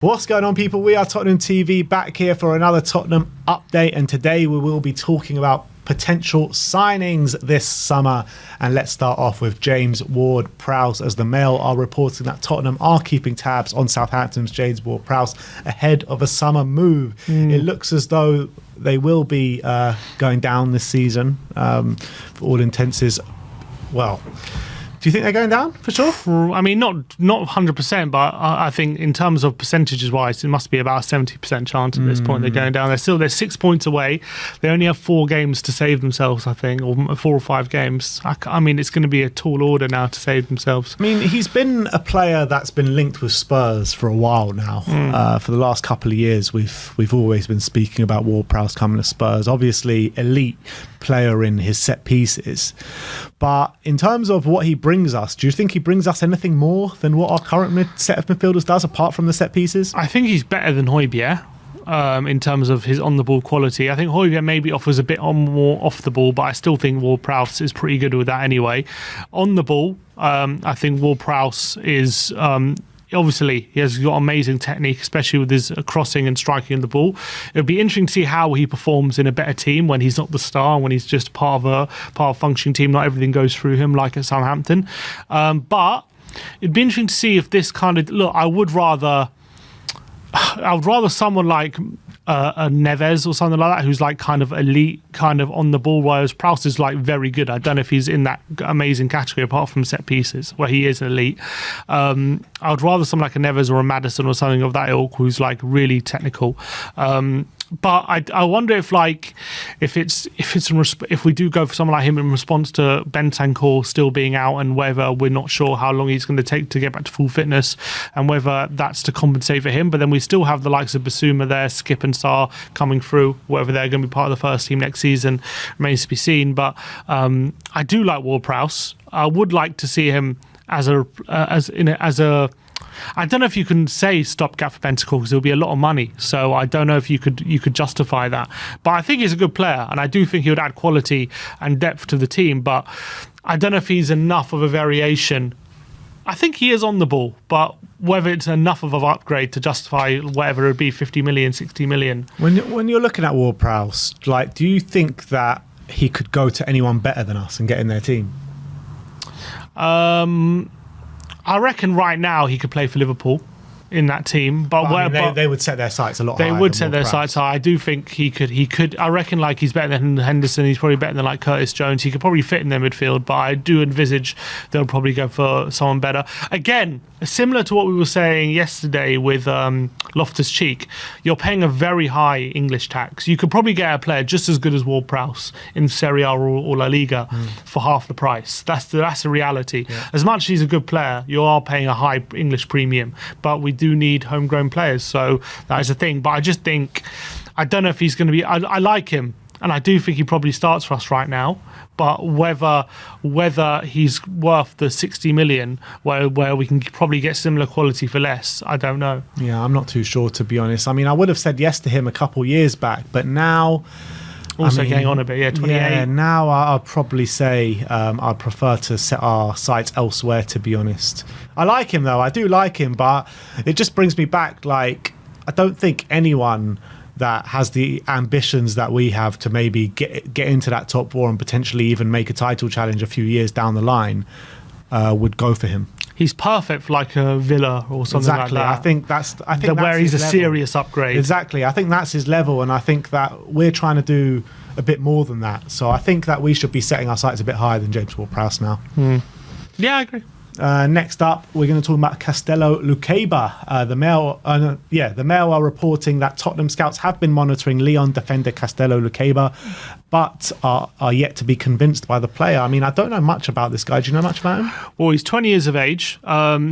What's going on, people? We are Tottenham TV, back here for another Tottenham update, and today we will be talking about potential signings this summer. And let's start off with James Ward-Prowse, as the Mail are reporting that Tottenham are keeping tabs on Southampton's James Ward-Prowse ahead of a summer move. It looks as though they will be going down this season, for all intents. Well, do you think they're going down for sure? I mean, not 100%, but I think in terms of percentages wise, it must be about a 70% chance at this point they're going down. They're 6 points away. They only have 4 games to save themselves, I think, or 4 or 5 games. I mean, it's going to be a tall order now to save themselves. I mean, he's been a player that's been linked with Spurs for a while now. For the last couple of years, we've always been speaking about Ward-Prowse coming to Spurs. Obviously, elite player in his set pieces, but in terms of what he brings us, do you think he brings us anything more than what our current set of midfielders does, apart from the set pieces? I think he's better than Højbjerg in terms of his on-the-ball quality. I think Højbjerg maybe offers a bit more off the ball, but I still think Ward-Prowse is pretty good with that anyway. On the ball, I think Ward-Prowse is... obviously, he has got amazing technique, especially with his crossing and striking the ball. It'll be interesting to see how he performs in a better team when he's not the star, when he's just part of a functioning team. Not everything goes through him like at Southampton. But it'd be interesting to see if this kind of look. I would rather someone like a Neves or something like that, who's like kind of elite, kind of on the ball, whereas Prowse is like very good. I don't know if he's in that amazing category apart from set pieces where he is elite. I would rather someone like a Neves or a Maddison or something of that ilk who's like really technical. But I wonder if we do go for someone like him in response to Bentancur still being out, and whether we're not sure how long he's going to take to get back to full fitness, and whether that's to compensate for him. But then we still have the likes of Basuma there, Skip and Sarr coming through. Whether they're going to be part of the first team next season remains to be seen. But I do like Ward-Prowse. I would like to see him as a I don't know if you can say stopgap for Bentancur because it'll be a lot of money. So I don't know if you could justify that. But I think he's a good player, and I do think he would add quality and depth to the team. But I don't know if he's enough of a variation. I think he is on the ball, but whether it's enough of an upgrade to justify whatever it would be, 50 million, 60 million. When you're looking at Ward-Prowse, like, do you think that he could go to anyone better than us and get in their team? I reckon right now he could play for Liverpool in that team, but they would set their sights a lot higher. They would set their sights high. I do think he could. I reckon like he's better than Henderson. He's probably better than like Curtis Jones. He could probably fit in their midfield, but I do envisage they'll probably go for someone better. Again, similar to what we were saying yesterday with Loftus-Cheek, you're paying a very high English tax. You could probably get a player just as good as Ward-Prowse in Serie A or La Liga for half the price. That's the reality. Yeah. As much as he's a good player, you are paying a high English premium, but we do need homegrown players, so that is a thing. But I just think, I don't know if he's going to be... I like him, and I do think he probably starts for us right now, but whether he's worth the 60 million where we can probably get similar quality for less, I don't know. Yeah, I'm not too sure, to be honest. I mean, I would have said yes to him a couple years back, but now... Also getting on a bit, 28. Yeah, now I'd probably say I'd prefer to set our sights elsewhere, to be honest. I like him, though. I do like him, but it just brings me back, like, I don't think anyone that has the ambitions that we have to maybe get into that top 4 and potentially even make a title challenge a few years down the line would go for him. He's perfect for like a Villa or something like that. I think that's where he's a serious upgrade. Exactly. I think that's his level, and I think that we're trying to do a bit more than that. So I think that we should be setting our sights a bit higher than James Ward-Prowse now. Yeah, I agree. Next up, we're going to talk about Castello Lukeba. The Mail are reporting that Tottenham scouts have been monitoring Lyon defender Castello Lukeba, but are yet to be convinced by the player. I mean, I don't know much about this guy. Do you know much about him? Well, he's 20 years of age.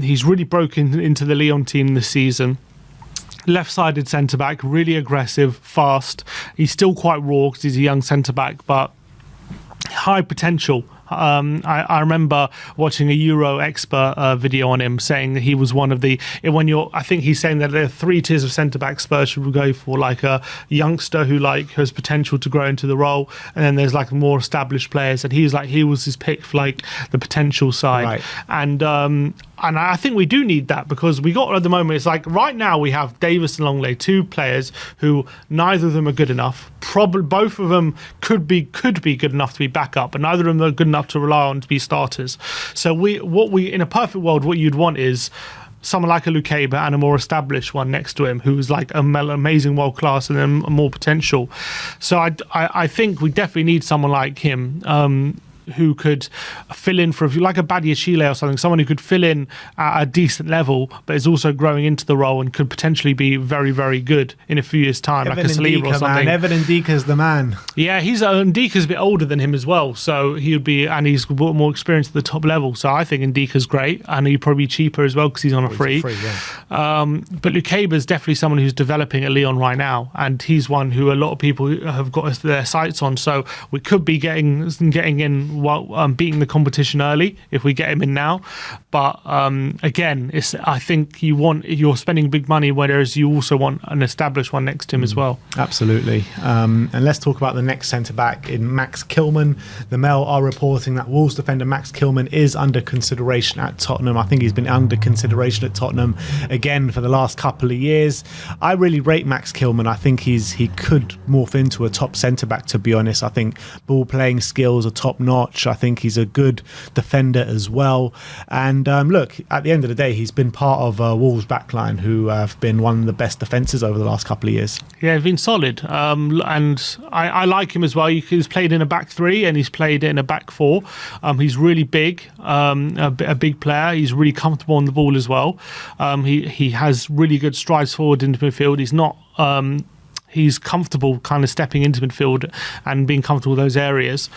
He's really broken into the Lyon team this season. Left-sided centre-back, really aggressive, fast. He's still quite raw because he's a young centre-back, but high potential. I remember watching a Euro expert video on him saying that he was one of the, I think he's saying that there are 3 tiers of centre-back Spurs should go for, like a youngster who like has potential to grow into the role, and then there's like more established players, and he was his pick for like the potential side. Right. And I think we do need that, because we got at the moment, it's like right now we have Davis and Longley, two players who neither of them are good enough. Probably both of them could be good enough to be backup, but neither of them are good enough to rely on to be starters. So in a perfect world, what you'd want is someone like a Lukeba and a more established one next to him who's like amazing world class and then more potential. So I think we definitely need someone like him, who could fill in for, if you like, a Badiashile or something, someone who could fill in at a decent level, but is also growing into the role and could potentially be very, very good in a few years' time, like a Saliba or something. Man. Evan Ndika's the man. Yeah, Ndika's a bit older than him as well, so he would be, and he's got more experience at the top level. So I think Ndika's great, and he'd probably be cheaper as well because he's on a free. But Lukeba's definitely someone who's developing at Lyon right now, and he's one who a lot of people have got their sights on. So we could be getting in, beating the competition early if we get him in now. But again, I think you're spending big money, whereas you also want an established one next to him as well. Absolutely. And let's talk about the next centre-back in Max Kilman. The Mail are reporting that Wolves defender Max Kilman is under consideration at Tottenham. I think he's been under consideration at Tottenham again for the last couple of years. I really rate Max Kilman. I think he could morph into a top centre-back, to be honest. I think ball playing skills are top notch. I think he's a good defender as well. And look, at the end of the day, he's been part of Wolves' backline, who have been one of the best defences over the last couple of years. Yeah, he's been solid. And I like him as well. He's played in a back three and he's played in a back four. He's really big, a big player. He's really comfortable on the ball as well. He has really good strides forward into midfield. He's not... He's comfortable kind of stepping into midfield and being comfortable with those areas.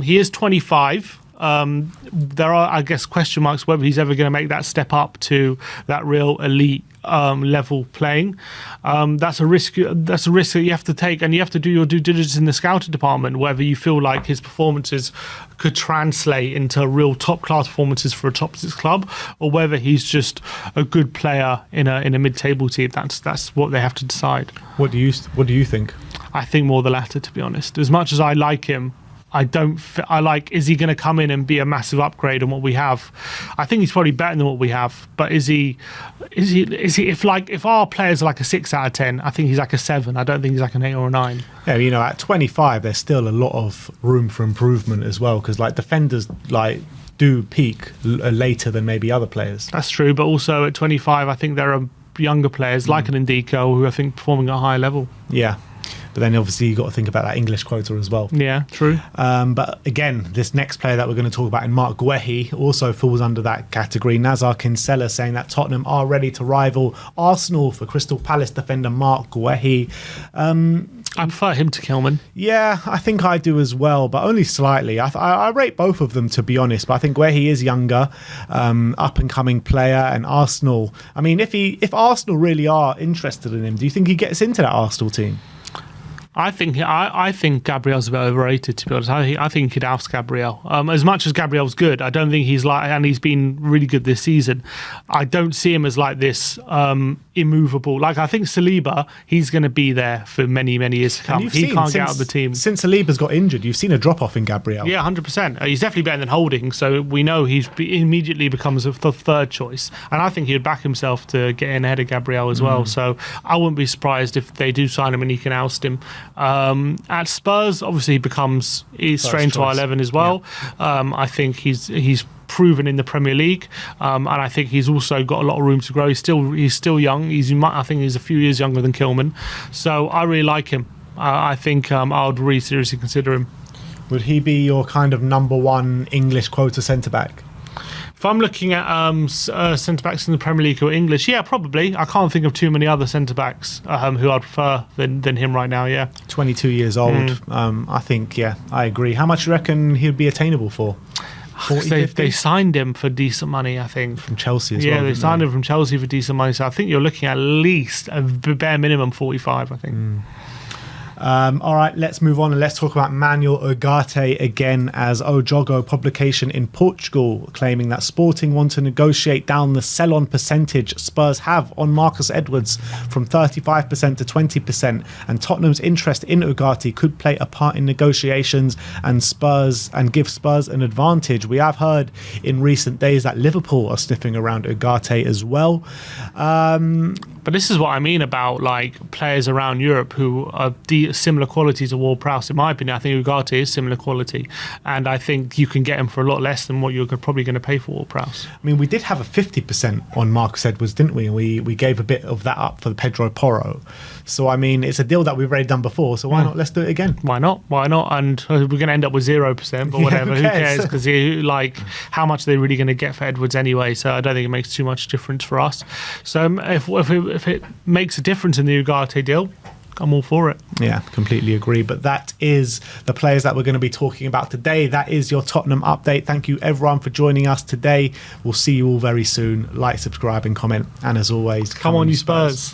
He is 25. There are, I guess, question marks whether he's ever going to make that step up to that real elite level playing. That's a risk. That's a risk that you have to take, and you have to do your due diligence in the scouting department, whether you feel like his performances could translate into real top class performances for a top six club, or whether he's just a good player in a mid-table team. That's what they have to decide. What do you think? I think more the latter, to be honest. As much as I like him, is he going to come in and be a massive upgrade on what we have? I think he's probably better than what we have, but is he if our players are like a 6 out of 10, I think he's like a 7. I don't think he's like an 8 or a 9. Yeah, at 25 there's still a lot of room for improvement as well, because like defenders do peak later than maybe other players. That's true, but also at 25 I think there are younger players like an Ndiko who I think performing at a high level. Yeah. But then obviously you've got to think about that English quota as well. Yeah, true. But again, this next player that we're going to talk about in Marc Guehi also falls under that category. Nazar Kinsella saying that Tottenham are ready to rival Arsenal for Crystal Palace defender Marc Guehi. I prefer him to Kilman. Yeah, I think I do as well, but only slightly. I rate both of them, to be honest, but I think Guehi is younger, up-and-coming player, and Arsenal... I mean, if Arsenal really are interested in him, do you think he gets into that Arsenal team? I think Gabriel's a bit overrated, to be honest. I think he'd oust Gabriel. As much as Gabriel's good, I don't think and he's been really good this season. I don't see him as like this immovable. Like, I think Saliba, he's going to be there for many, many years to come. He can't get out of the team. Since Saliba's got injured, you've seen a drop-off in Gabriel. Yeah, 100%. He's definitely better than Holding, so we know he immediately becomes the third choice. And I think he would back himself to get in ahead of Gabriel as well. So I wouldn't be surprised if they do sign him and he can oust him. At Spurs, obviously, he's straight into our 11 as well. Yeah. I think he's proven in the Premier League, and I think he's also got a lot of room to grow. He's still young. I think he's a few years younger than Kilman, so I really like him. I think I would really seriously consider him. Would he be your kind of number one English quota centre back? If I'm looking at centre-backs in the Premier League who are English, yeah, probably. I can't think of too many other centre-backs who I'd prefer than him right now, yeah. 22 years old. I think, yeah, I agree. How much do you reckon he'd be attainable for? 40, they signed him for decent money, I think. From Chelsea as well. Yeah, they signed him from Chelsea for decent money, so I think you're looking at least a bare minimum 45, I think. All right, let's move on and let's talk about Manuel Ugarte again, as Ojogo publication in Portugal claiming that Sporting want to negotiate down the sell-on percentage Spurs have on Marcus Edwards from 35% to 20%, and Tottenham's interest in Ugarte could play a part in negotiations and give Spurs an advantage. We have heard in recent days that Liverpool are sniffing around Ugarte as well. But this is what I mean about like players around Europe who are similar quality to Ward-Prowse. In my opinion, I think Ugarte is similar quality, and I think you can get him for a lot less than what you're probably going to pay for Ward-Prowse. I mean, we did have a 50% on Marcus Edwards, didn't we? And we gave a bit of that up for the Pedro Porro. So, I mean, it's a deal that we've already done before, so why not? Let's do it again. Why not? And we're going to end up with 0%, but whatever. Who cares? Because like, how much are they really going to get for Edwards anyway? So I don't think it makes too much difference for us. So if it makes a difference in the Ugarte deal, I'm all for it. Yeah, completely agree. But that is the players that we're going to be talking about today. That is your Tottenham update. Thank you everyone for joining us today. We'll see you all very soon. Like, subscribe and comment. And as always, come on you Spurs.